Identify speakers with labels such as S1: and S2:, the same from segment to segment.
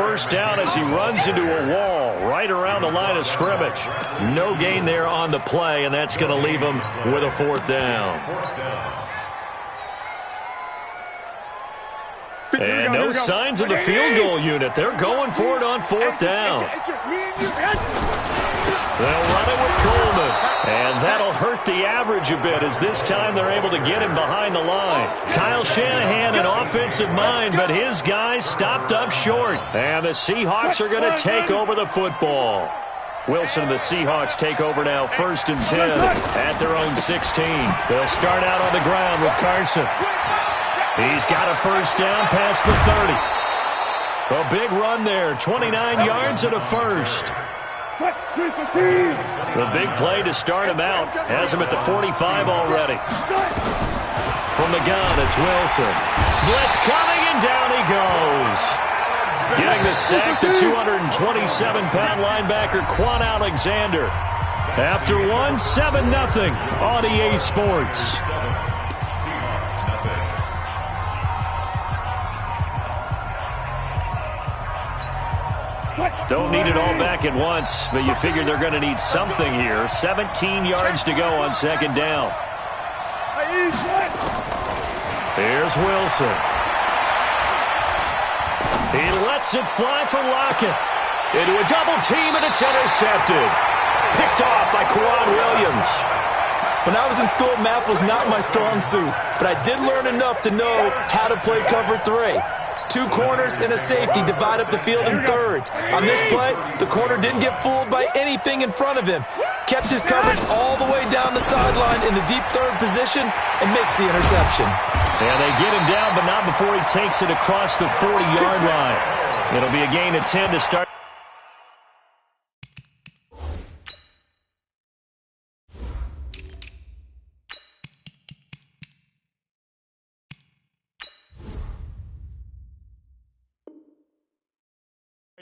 S1: first down as he runs into a wall right around the line of scrimmage. No gain there on the play, and that's going to leave him with a fourth down. And no signs of the field goal unit. They're going for it on fourth down. They'll run it with Coleman. And that'll hurt the average a bit as this time they're able to get him behind the line. Kyle Shanahan, an offensive mind, but his guys stopped up short. And the Seahawks are going to take over the football. Wilson and the Seahawks take over now, 1st and 10 at their own 16. They'll start out on the ground with Carson. He's got a first down past the 30. A big run there, 29 yards and a first. The big play to start him out has him at the 45 already. From the gun, it's Wilson. Blitz coming, and down he goes. Getting the sack, the 227-pound linebacker, Quan Alexander. After one, 7-0 on EA Sports. Don't need it all back at once, but you figure they're going to need something here. 17 yards to go on second down. Here's Wilson. He lets it fly for Lockett. Into a double team, and it's intercepted. Picked off by Kwan Williams.
S2: When I was in school, math was not my strong suit, but I did learn enough to know how to play cover 3. 2 corners and a safety divide up the field in thirds. On this play, the corner didn't get fooled by anything in front of him. Kept his coverage all the way down the sideline in the deep third position and makes the interception.
S1: And they get him down, but not before he takes it across the 40-yard line. It'll be a gain of 10 to start.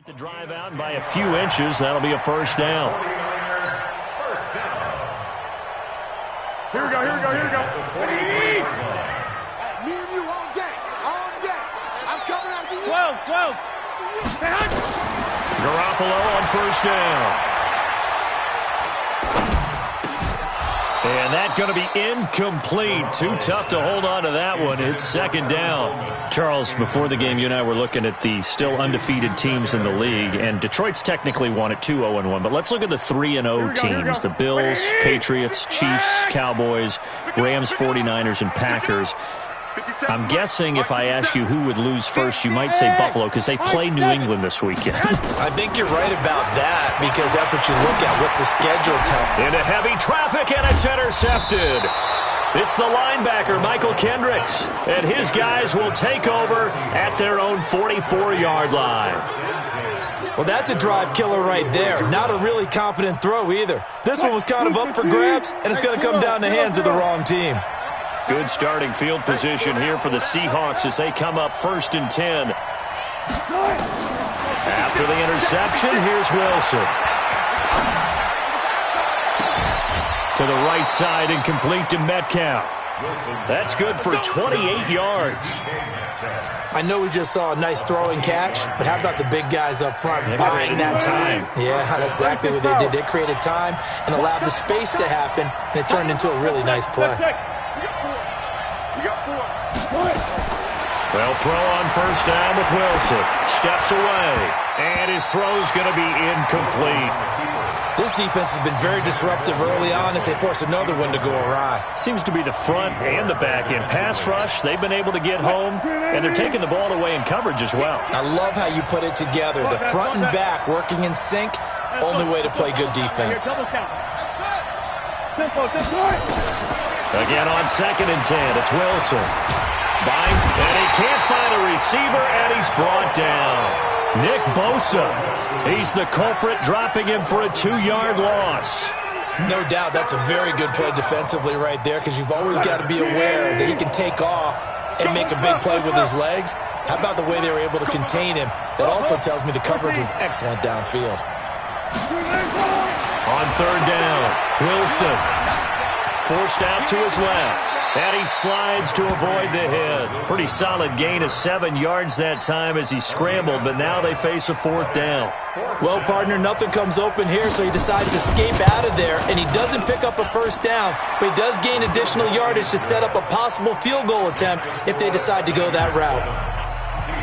S1: The drive out by a few inches. That'll be a first down.
S3: Here we go. Me and you all day. I'm coming after you. 12.
S1: Garoppolo on first down. And that's going to be incomplete. Too tough to hold on to that one. It's second down. Charles, before the game, you and I were looking at the still undefeated teams in the league, and Detroit's technically won at 2-0-1. But let's look at the 3-0 teams. The Bills, Patriots, Chiefs, Cowboys, Rams, 49ers, and Packers. I'm guessing if I ask you who would lose first, you might say Buffalo because they play New England this weekend.
S2: I think you're right about that because that's what you look at. What's the schedule tell?
S1: Into heavy traffic, and it's intercepted. It's the linebacker, Michael Kendricks, and his guys will take over at their own 44-yard line.
S2: Well, that's a drive killer right there. Not a really confident throw either. This one was kind of up for grabs, and it's going to come down the hands of the wrong team.
S1: Good starting field position here for the Seahawks as they come up 1st and 10. After the interception, here's Wilson. To the right side and complete to Metcalf. That's good for 28 yards.
S2: I know we just saw a nice throwing catch, but how about the big guys up front buying that time? Yeah, that's exactly what they did. They created time and allowed the space to happen, and it turned into a really nice play.
S1: They'll throw on first down with Wilson. Steps away, and his throw's going to be incomplete.
S2: This defense has been very disruptive early on as they force another one to go awry.
S1: Seems to be the front and the back end. Pass rush, they've been able to get home, and they're taking the ball away in coverage as well. I
S2: love how you put it together. The front and back working in sync, only way to play good defense.
S1: Again on 2nd and 10, it's Wilson. And he can't find a receiver, and he's brought down. Nick Bosa, he's the culprit, dropping him for a 2-yard loss.
S2: No doubt that's a very good play defensively right there because you've always got to be aware that he can take off and make a big play with his legs. How about the way they were able to contain him? That also tells me the coverage was excellent downfield.
S1: On 3rd down, Wilson Forced out to his left. And he slides to avoid the hit. Pretty solid gain of 7 yards that time as he scrambled, but now they face a 4th down.
S2: Well, partner, nothing comes open here, so he decides to escape out of there, and he doesn't pick up a 1st down, but he does gain additional yardage to set up a possible field goal attempt if they decide to go that route.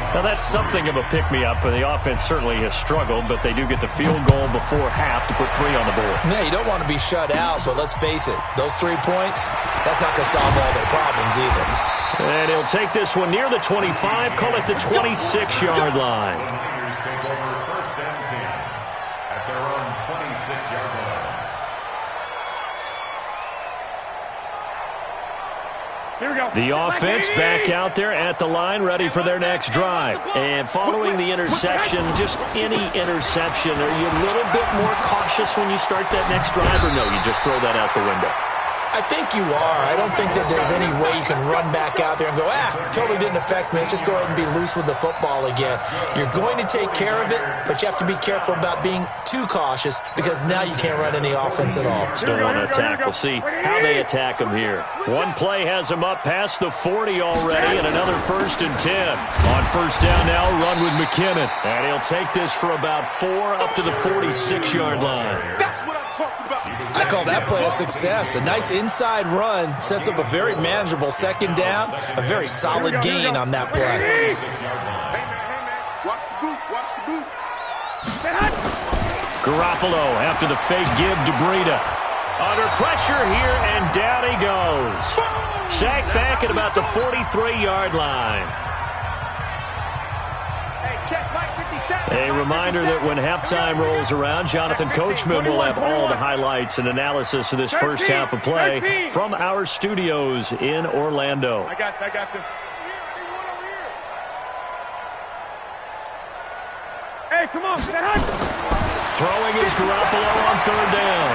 S1: Now, that's something of a pick-me-up, and the offense certainly has struggled, but they do get the field goal before half to put 3 on the board.
S2: Yeah, you don't want to be shut out, but let's face it, those 3 points, that's not going to solve all their problems either.
S1: And he'll take this one near the 25, call it the 26-yard line. The offense back out there at the line, ready for their next drive. And following the interception, just any interception, are you a little bit more cautious when you start that next drive, or no, you just throw that out the window?
S2: I think you are. I don't think that there's any way you can run back out there and go, totally didn't affect me. Let's just go ahead and be loose with the football again. You're going to take care of it, but you have to be careful about being too cautious because now you can't run any offense at all.
S1: Still want to attack. We'll see how they attack him here. One play has him up past the 40 already, and another 1st and 10. On 1st down now, run with McKinnon. And he'll take this for about 4 up to the 46-yard line.
S3: That's what I'm talking about.
S2: I call that play a success. A nice inside run sets up a very manageable 2nd down. A very solid gain on that play.
S3: Hey, man. Watch the boot. Watch the boot.
S1: Garoppolo after the fake give to Breida. Under pressure here, and down he goes. Sacked back at about the 43-yard line. A reminder that when halftime rolls around, Jonathan Coachman will have all the highlights and analysis of this first half of play from our studios in Orlando.
S4: I got this. Hey, come on.
S1: Throwing is Garoppolo on 3rd down.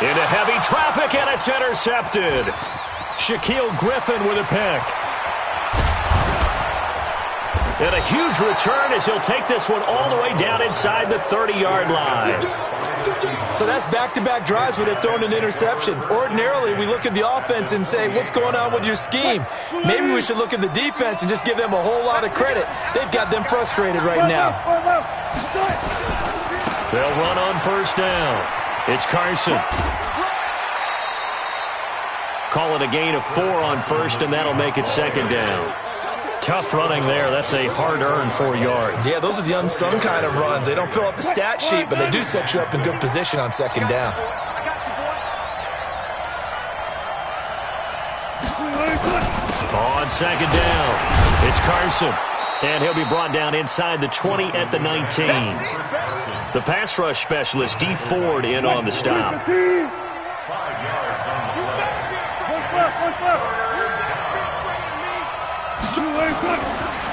S1: Into heavy traffic, and it's intercepted. Shaquille Griffin with a pick. And a huge return as he'll take this one all the way down inside the 30-yard line.
S2: So that's back-to-back drives where they've thrown an interception. Ordinarily, we look at the offense and say, what's going on with your scheme? Maybe we should look at the defense and just give them a whole lot of credit. They've got them frustrated right now.
S1: They'll run on 1st down. It's Carson. Call it a gain of 4 on 1st, and that'll make it 2nd down. Tough running there. That's a hard-earned 4 yards.
S2: Yeah, those are the unsung kind of runs. They don't fill up the stat sheet, but they do set you up in good position on 2nd down.
S1: On 2nd down, it's Carson. And he'll be brought down inside the 20 at the 19. The pass rush specialist, D. Ford, in on the stop.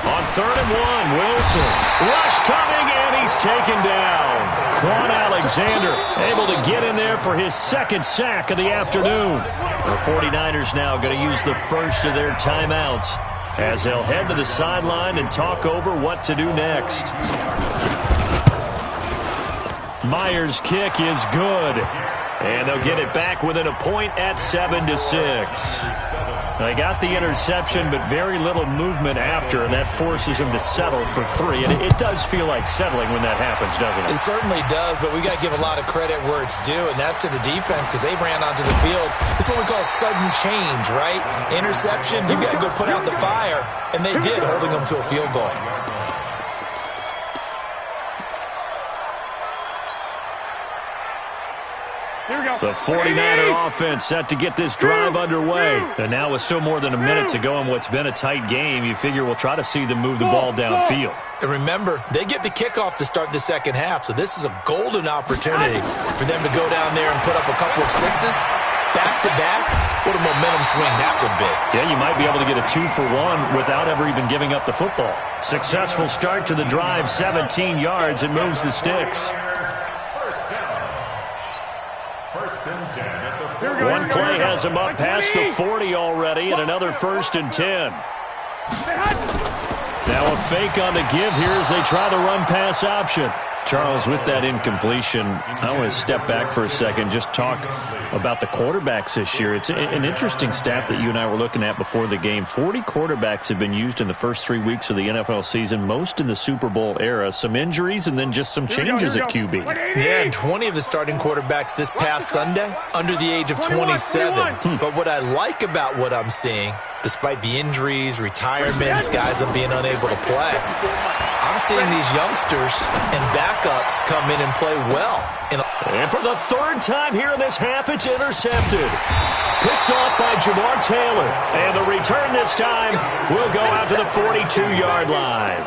S1: On 3rd and 1, Wilson. Rush coming, and he's taken down. Quan Alexander able to get in there for his 2nd sack of the afternoon. The 49ers now going to use the first of their timeouts as they'll head to the sideline and talk over what to do next. Myers' kick is good. And they'll get it back within a point at 7-6. They got the interception, but very little movement after, and that forces them to settle for 3. And it does feel like settling when that happens, doesn't it?
S2: It certainly does, but we got to give a lot of credit where it's due, and that's to the defense because they ran onto the field. It's what we call sudden change, right? Interception, you've got to go put out the fire, and they did, holding them to a field goal.
S1: The 49er offense set to get this drive underway. And now with still more than a minute to go in what's been a tight game, you figure we'll try to see them move the ball downfield.
S2: And remember, they get the kickoff to start the 2nd half, so this is a golden opportunity for them to go down there and put up a couple of 6s back-to-back. What a momentum swing that would be.
S1: Yeah, you might be able to get a 2-for-1 without ever even giving up the football. Successful start to the drive, 17 yards, and moves the sticks. One play has him up past the 40 already, and another 1st and 10. Now a fake on the give here as they try the run-pass option. Charles, with that incompletion, I want to step back for a second, just talk about the quarterbacks this year. It's an interesting stat that you and I were looking at before the game. 40 quarterbacks have been used in the first 3 weeks of the NFL season, most in the Super Bowl era. Some injuries and then just some changes at QB.
S2: Yeah, and 20 of the starting quarterbacks this past Sunday under the age of 27. But what I like about what I'm seeing, despite the injuries, retirements, guys being unable to play, I'm seeing these youngsters and backups come in and play well.
S1: And for the third time here in this half, it's intercepted. Picked off by Jamar Taylor. And the return this time will go out to the 42-yard line.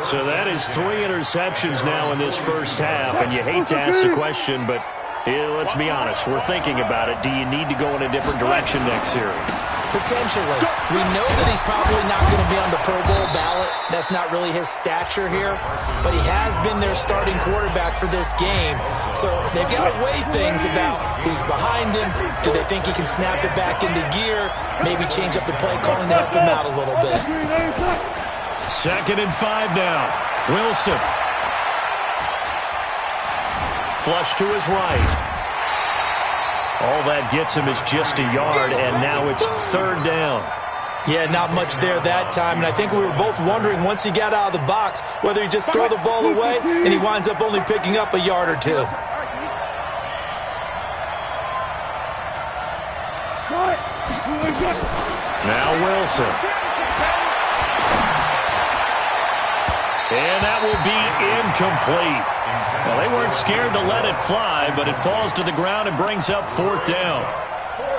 S1: So that is 3 interceptions now in this first half. And you hate to ask the question, but let's be honest. We're thinking about it. Do you need to go in a different direction next year?
S2: Potentially. We know that he's probably not going to be on the Pro Bowl ballot. That's not really his stature here. But he has been their starting quarterback for this game. So they've got to weigh things about who's behind him. Do they think he can snap it back into gear? Maybe change up the play calling to help him out a little bit.
S1: 2nd and 5 now. Wilson. Flush to his right. All that gets him is just a yard, and now it's 3rd down.
S2: Yeah, not much there that time, and I think we were both wondering once he got out of the box whether he just throw the ball away and he winds up only picking up a yard or 2.
S1: Now Wilson. And that will be incomplete. Well, they weren't scared to let it fly, but it falls to the ground and brings up 4th down.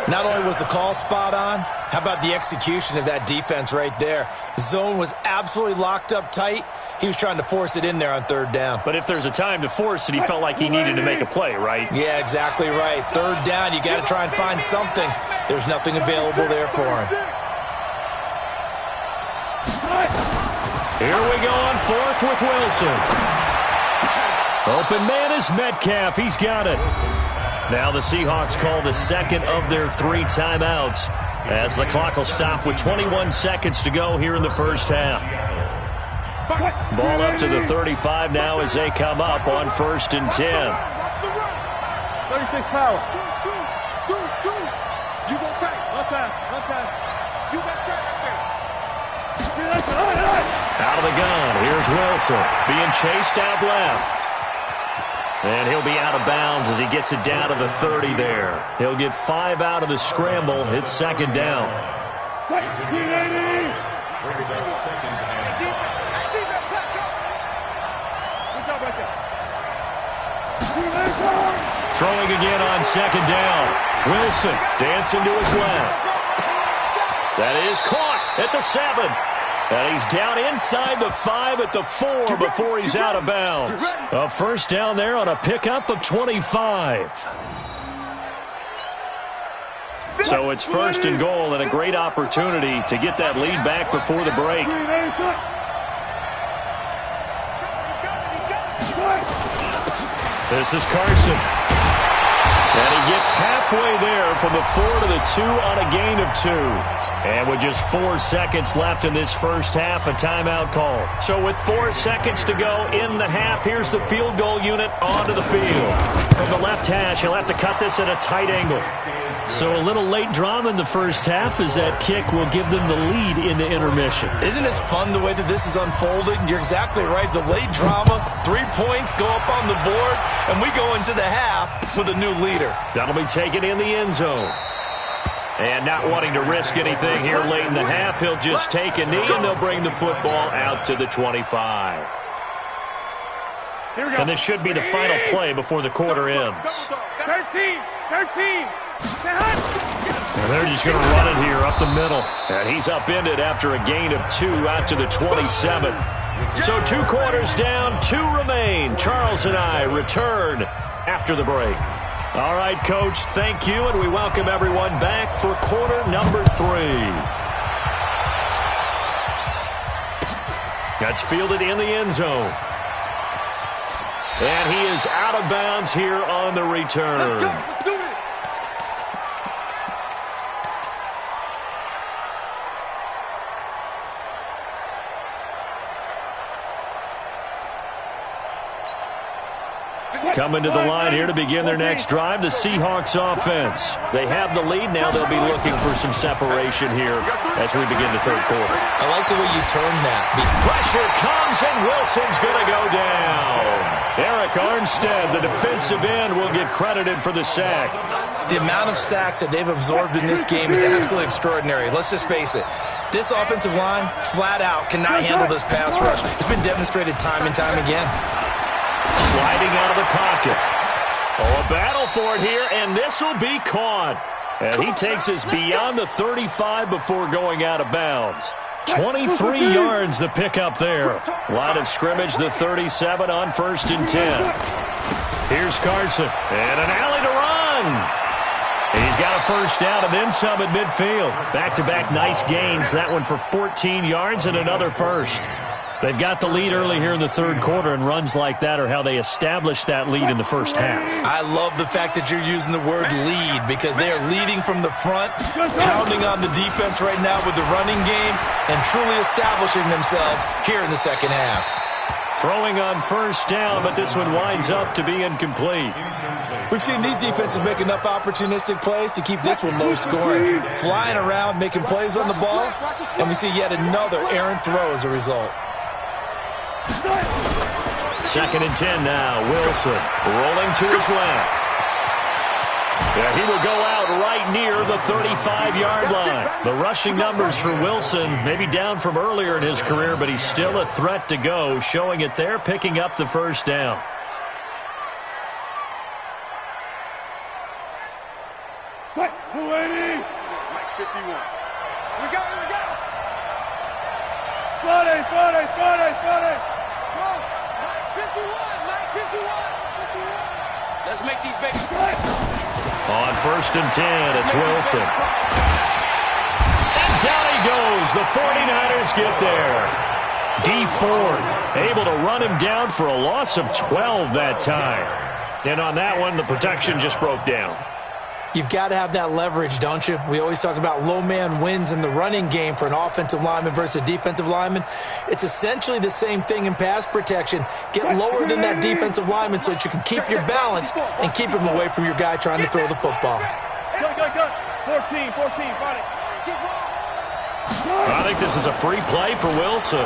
S2: Not only was the call spot on, how about the execution of that defense right there? Zone was absolutely locked up tight. He was trying to force it in there on 3rd down.
S1: But if there's a time to force it, he felt like he needed to make a play, right?
S2: Yeah, exactly right. 3rd down, you got to try and find something. There's nothing available there for him.
S1: Here we go on 4th with Wilson. Open man is Metcalf. He's got it. Now the Seahawks call the 2nd of their 3 timeouts as the clock will stop with 21 seconds to go here in the first half. Ball up to the 35 now as they come up on 1st and 10.
S4: 36 power.
S3: You go tight.
S4: One time.
S3: You got tight.
S1: Out of the gun. Here's Wilson being chased out left. And he'll be out of bounds as he gets it down to the 30 there. He'll get 5 out of the scramble. It's 2nd down. Throwing again on 2nd down. Wilson dancing to his left. That is caught at the 7. And he's down inside the 5 at the 4 before he's out of bounds. A 1st down there on a pickup of 25. So it's 1st and goal and a great opportunity to get that lead back before the break. This is Carson. And he gets halfway there from the 4 to the 2 on a gain of 2. And with just 4 seconds left in this first half, a timeout call. So with 4 seconds to go in the half, here's the field goal unit onto the field. From the left hash, he'll have to cut this at a tight angle. So a little late drama in the first half as that kick will give them the lead into intermission.
S2: Isn't this fun the way that this is unfolding? You're exactly right. The late drama, 3 points go up on the board, and we go into the half with a new leader.
S1: That'll be taken in the end zone. And not wanting to risk anything here late in the half, he'll just take a knee, and they'll bring the football out to the 25.
S4: Here we go.
S1: And this should be the final play before the quarter ends.
S4: 13.
S1: And they're just going to run it here up the middle. And he's upended after a gain of 2 out to the 27. So 2 quarters down, 2 remain. Charles and I return after the break. All right, Coach, thank you, and we welcome everyone back for quarter number 3. That's fielded in the end zone. And he is out of bounds here on the return.
S3: Let's do it.
S1: Coming to the line here to begin their next drive, the Seahawks offense. They have the lead now. They'll be looking for some separation here as we begin the third quarter.
S2: I like the way you turned that.
S1: Pressure comes, and Wilson's going to go down. Eric Armstead, the defensive end, will get credited for the sack.
S2: The amount of sacks that they've absorbed in this game is absolutely extraordinary. Let's just face it. This offensive line, flat out, cannot handle this pass rush. It's been demonstrated time and time again.
S1: Sliding out of the pocket. Oh, a battle for it here, and this will be caught. And he takes us beyond the 35 before going out of bounds. 23 yards the pickup there. Line of scrimmage, the 37 on 1st and 10. Here's Carson, and an alley to run. He's got a first down and then some at midfield. Back-to-back nice gains. That one for 14 yards and another first. They've got the lead early here in the third quarter, and runs like that are how they established that lead in the first half.
S2: I love the fact that you're using the word lead because they are leading from the front, pounding on the defense right now with the running game, and truly establishing themselves here in the second half.
S1: Throwing on first down, but this one winds up to be incomplete.
S2: We've seen these defenses make enough opportunistic plays to keep this one low scoring. Flying around, making plays on the ball, and we see yet another errant throw as a result.
S1: 2nd and 10 now. Wilson rolling to his left. Yeah, he will go out right near the 35-yard line. The rushing numbers for Wilson maybe down from earlier in his career, but he's still a threat to go, showing it there, picking up the first down.
S4: Cut, 280.
S3: Mike 51. Here we go, here we go.
S4: 40, 40, 40, 40.
S3: Go. Mike 51, Mike 51.
S4: Let's make these babies.
S1: On 1st and 10, it's Wilson. And down he goes. The 49ers get there. Dee Ford able to run him down for a loss of 12 that time. And on that one, the protection just broke down.
S2: You've got to have that leverage, don't you? We always talk about low man wins in the running game for an offensive lineman versus a defensive lineman. It's essentially the same thing in pass protection. Get lower than that defensive lineman so that you can keep your balance and keep him away from your guy trying to throw the football.
S4: Go. 14, 14, got it.
S1: I think this is a free play for Wilson.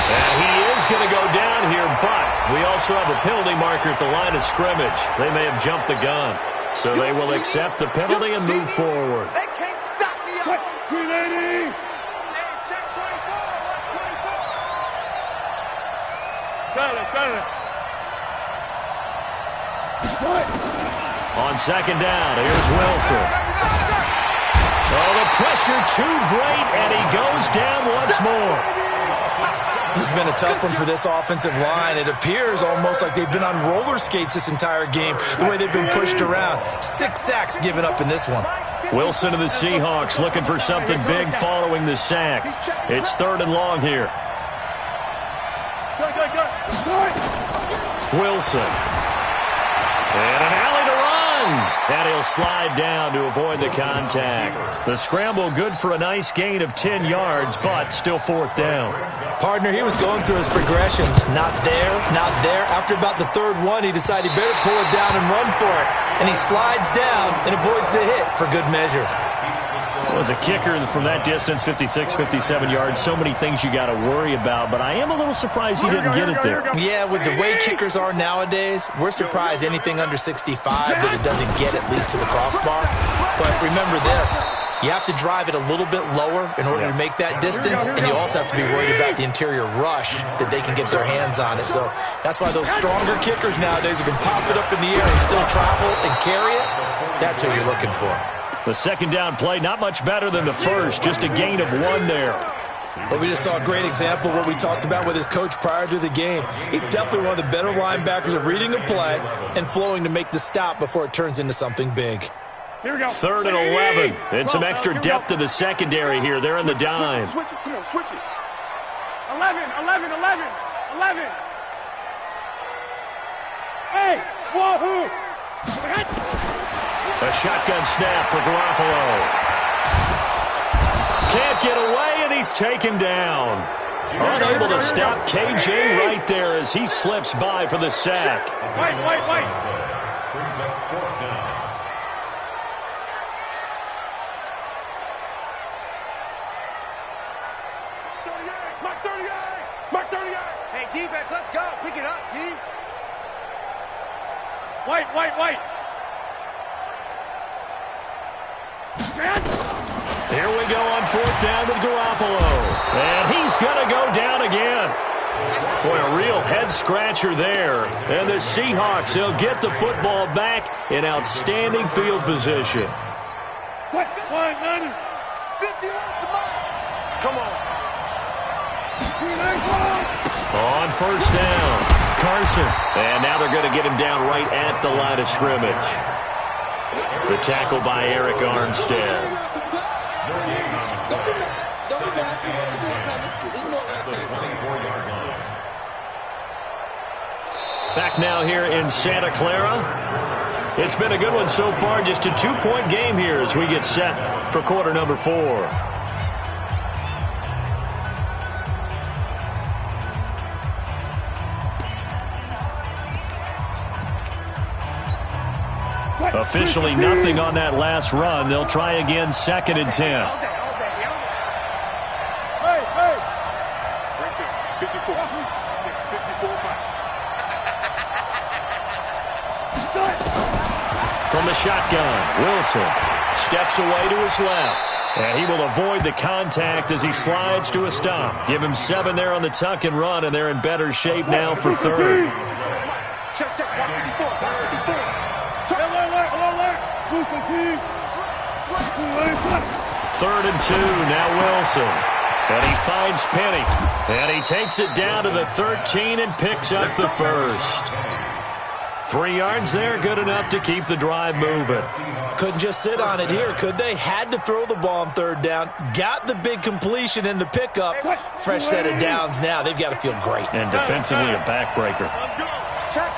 S1: And he is going to go down here, but we also have a penalty marker at the line of scrimmage. They may have jumped the gun. So they will accept the penalty and move forward.
S3: They can't stop me up.
S4: 380.
S3: Check 24.
S4: Got it.
S1: On 2nd down, here's Wilson. Oh, the pressure too great, and he goes down once more.
S2: This has been a tough one for this offensive line. It appears almost like they've been on roller skates this entire game, the way they've been pushed around. 6 sacks given up in this one.
S1: Wilson and the Seahawks looking for something big following the sack. It's 3rd and long here.
S4: Go.
S1: Wilson. And an alley to run. And he'll slide down to avoid the contact. The scramble good for a nice gain of 10 yards, but still 4th down.
S2: Partner, he was going through his progressions. Not there. After about the 3rd one, he decided he better pull it down and run for it. And he slides down and avoids the hit for good measure.
S1: Well, as a kicker from that distance, 56, 57 yards, so many things you got to worry about, but I am a little surprised he didn't get it there.
S2: Yeah, with the way kickers are nowadays, we're surprised anything under 65 that it doesn't get at least to the crossbar. But remember this, you have to drive it a little bit lower in order to make that distance, and you also have to be worried about the interior rush that they can get their hands on it. So that's why those stronger kickers nowadays who can pop it up in the air and still travel and carry it, that's who you're looking for.
S1: The 2nd down play, not much better than the first, just a gain of 1 there.
S2: But we just saw a great example of what we talked about with his coach prior to the game. He's definitely one of the better linebackers at reading a play and flowing to make the stop before it turns into something big.
S4: Here we go.
S1: 3rd and 11. And some extra depth to the secondary here. They're in the dime.
S3: Switch it.
S4: 11. Hey, wahoo!
S1: A shotgun snap for Garoppolo. Can't get away, and he's taken down. Unable to stop KJ right there as he slips by for the sack.
S4: Wait.
S5: Brings up 4th down.
S3: Mark 38. Hey, defense, let's go. Pick it up, D.
S4: Wait.
S1: Here we go on 4th down with Garoppolo. And he's going to go down again. Boy, a real head-scratcher there. And the Seahawks, they'll get the football back in outstanding field position.
S3: 51, come on.
S1: On 1st down, Carson. And now they're going to get him down right at the line of scrimmage. The tackle by Eric Armstead. Back now here in Santa Clara. It's been a good one so far. Just a 2-point game here as we get set for quarter number 4. Officially nothing on that last run. They'll try again, 2nd and 10.
S3: Hey. 54.
S1: From the shotgun, Wilson steps away to his left. And he will avoid the contact as he slides to a stop. Give him 7 there on the tuck and run, and they're in better shape now for 3rd.
S3: Check.
S1: 3rd and 2, now Wilson. And he finds Penny. And he takes it down to the 13 and picks up the first. 3 yards there, good enough to keep the drive moving.
S2: Couldn't just sit on it here, could they? Had to throw the ball on 3rd down. Got the big completion in the pickup. Fresh set of downs now. They've got to feel great.
S1: And defensively a backbreaker.
S3: Check.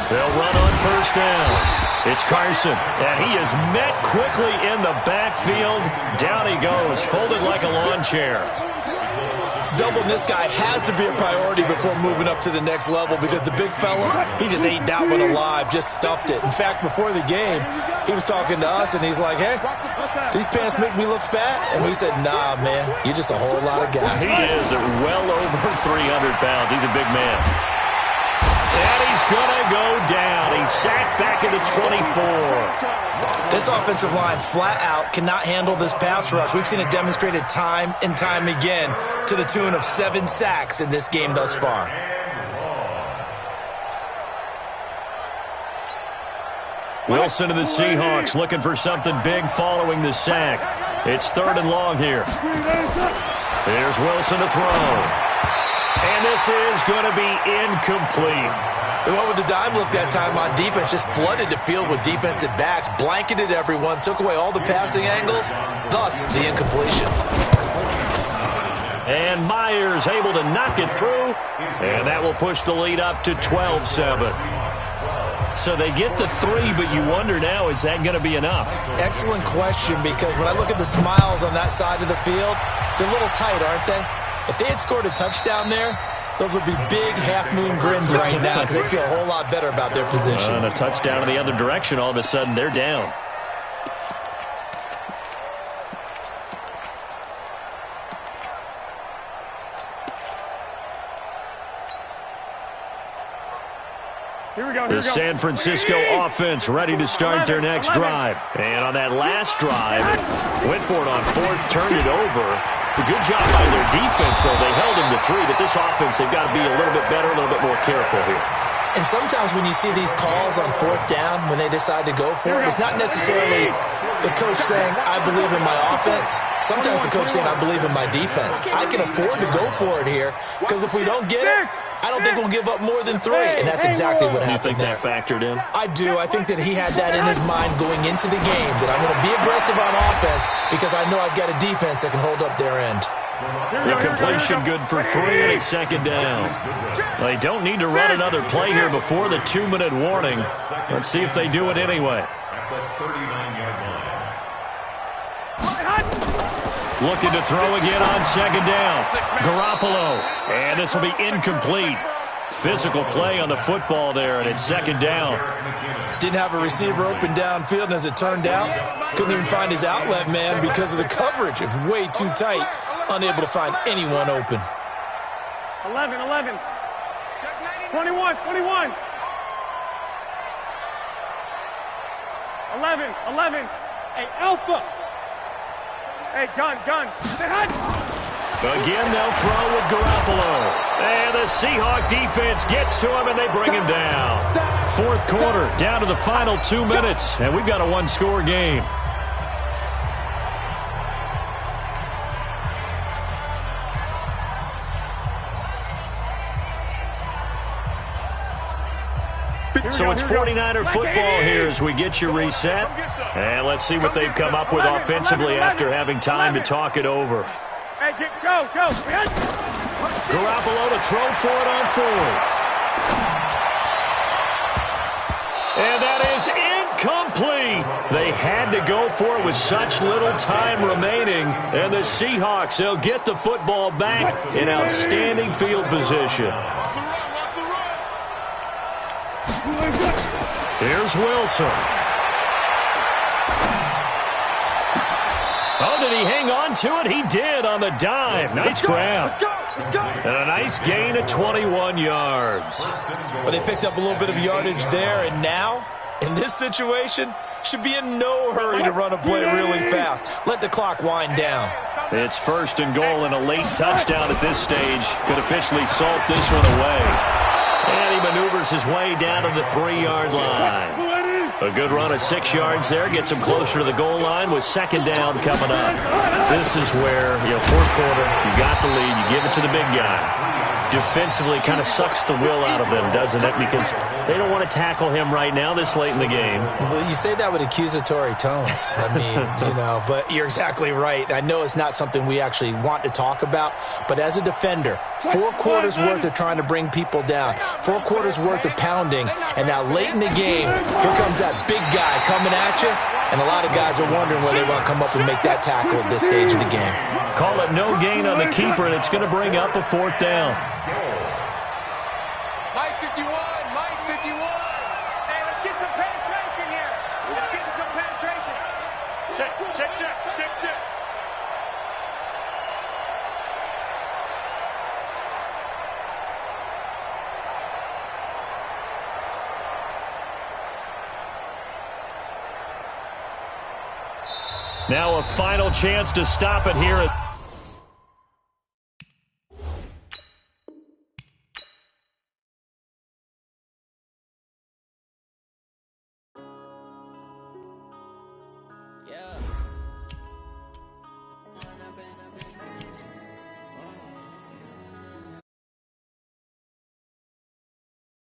S1: They'll run on 1st down. It's Carson, and he is met quickly in the backfield. Down he goes, folded like a lawn chair.
S2: Doubling this guy has to be a priority before moving up to the next level because the big fella, he just ate that one alive, just stuffed it. In fact, before the game, he was talking to us, and he's like, hey, these pants make me look fat? And we said, nah, man, you're just a whole lot of guy.
S1: He is at well over 300 pounds. He's a big man. And he's going to go down. He's sacked back at the 24.
S2: This offensive line flat out cannot handle this pass rush. We've seen it demonstrated time and time again to the tune of 7 sacks in this game thus far.
S1: Wilson to the Seahawks looking for something big following the sack. It's 3rd and long here. Here's Wilson to throw. And this is going to be incomplete.
S2: They went with the dime look that time on defense, just flooded the field with defensive backs, blanketed everyone, took away all the passing angles, thus the incompletion.
S1: And Myers able to knock it through, and that will push the lead up to 12-7. So they get the 3, but you wonder now, is that going to be enough?
S2: Excellent question, because when I look at the smiles on that side of the field, they're a little tight, aren't they? If they had scored a touchdown there, those would be big half-moon grins right now because they feel a whole lot better about their position.
S1: And a touchdown in the other direction, all of a sudden they're down.
S4: Here we go.
S1: The San Francisco offense ready to start their next drive. And on that last drive, went for it on 4th, turned it over. A good job by their defense, though. They held him to 3, but this offense, they've got to be a little bit better, a little bit more careful here.
S2: And sometimes when you see these calls on 4th down, when they decide to go for it, it's not necessarily the coach saying, I believe in my offense. Sometimes the coach saying, I believe in my defense. I can afford to go for it here because if we don't get it, I don't think we'll give up more than 3, and that's exactly what happened there.
S1: You think that factored in?
S2: I do. I think that he had that in his mind going into the game, that I'm going to be aggressive on offense because I know I've got a defense that can hold up their end.
S1: The completion good for 3, and it's 2nd down. They don't need to run another play here before the 2-minute warning. Let's see if they do it anyway. Looking to throw again on second down. Garoppolo. And this will be incomplete. Physical play on the football there, and it's second down.
S2: Didn't have a receiver open downfield, and as it turned out, couldn't even find his outlet man because of the coverage. It's way too tight. Unable to find anyone open.
S4: 11, 21. 11. Hey, Alpha. Hey, gun. Say hut.
S1: Again, they'll throw with Garoppolo. And the Seahawk defense gets to him, and they bring him down. Fourth quarter, down to the final 2 minutes, and we've got a one-score game. So it's 49er football here as we get you reset. And let's see what they've come up with offensively after having time to talk it over.
S4: Hey, go.
S1: Garoppolo to throw for it on fourth. And that is incomplete. They had to go for it with such little time remaining. And the Seahawks, they'll get the football back in outstanding field position. Here's Wilson. Oh, did he hang on to it? He did on the dive. Nice grab. And a nice gain of 21 yards.
S2: Well, they picked up a little bit of yardage there, and now, in this situation, should be in no hurry to run a play really fast. Let the clock wind down.
S1: It's first and goal and a late touchdown at this stage. Could officially salt this one away. And he maneuvers his way down to the 3-yard line. A good run of 6 yards there. Gets him closer to the goal line with second down coming up. This is where, fourth quarter, you got the lead. You give it to the big guy. Defensively kind of sucks the will out of them, doesn't it? Because they don't want to tackle him right now this late in the game.
S2: Well, you say that with accusatory tones. I mean, but you're exactly right. I know it's not something we actually want to talk about, but as a defender, 4 quarters worth of trying to bring people down, 4 quarters worth of pounding, and now late in the game, here comes that big guy coming at you, and a lot of guys are wondering whether they want to come up and make that tackle at this stage of the game.
S1: Call it no gain on the keeper, and it's going to bring up a 4th down.
S3: Mike 51.
S4: Hey, let's get some penetration here. Let's get some penetration. Check.
S1: Now a final chance to stop it here.